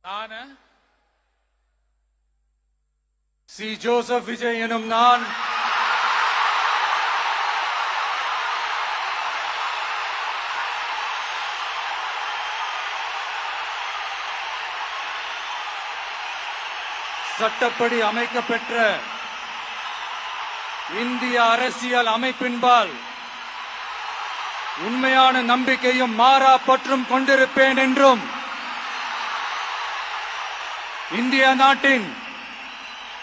நான் C. Joseph Vijay எனும் நான் சட்டப்படி அமைக்கப்பெற்ற இந்திய அரசியல் அமைப்பின்பால் உண்மையான நம்பிக்கையும் மாறா பற்றும் கொண்டிருப்பேன் என்றும் இந்திய நாட்டின்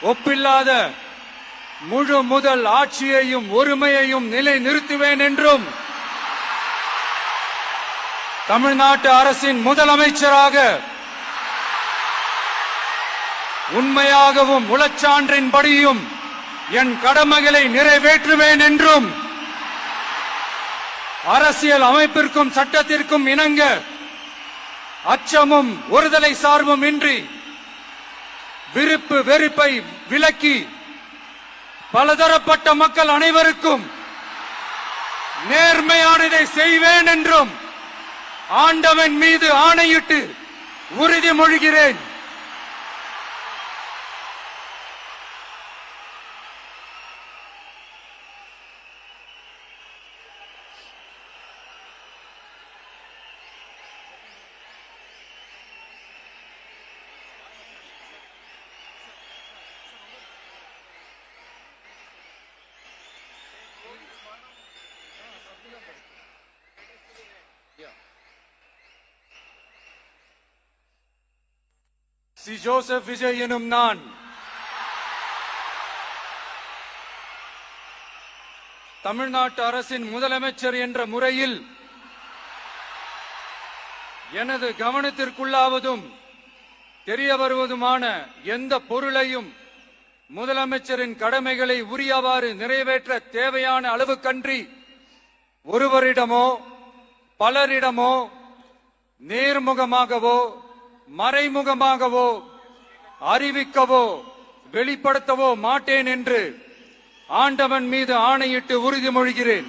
ஒப்பில்லாத முழு முதல் ஆட்சியையும் ஒருமையையும் நிலைநிறுத்துவேன் என்றும் தமிழ்நாட்டு அரசின் முதலமைச்சராக உண்மையாகவும் உளச்சான்றின்படியும் என் கடமைகளை நிறைவேற்றுவேன் என்றும் அரசியல் அமைப்பிற்கும் சட்டத்திற்கும் இணங்க அச்சமும் ஒருதலை சார்பும் இன்றி விருப்பு வெறுப்பை விலக்கி பலதரப்பட்ட மக்கள் அனைவருக்கும் நேர்மையானதை செய்வேன் என்றும் ஆண்டவன் மீது ஆணையிட்டு உறுதிமொழிகிறேன். சி. ஜோசப் விஜய் எனும் நான் தமிழ்நாட்டு அரசின் முதலமைச்சர் என்ற முறையில் எனது கவனத்திற்குள்ளாவதும் தெரிய வருவதுமான எந்த பொருளையும் முதலமைச்சரின் கடமைகளை உரியவாறு நிறைவேற்ற தேவையான அளவுக்கன்றி ஒருவரிடமோ பலரிடமோ நேர்முகமாகவோ மறைமுகமாகவோ அறிவிக்கவோ வெளிப்படுத்தவோ மாட்டேன் என்று ஆண்டவன் மீது ஆணையிட்டு உறுதிமொழிகிறேன்.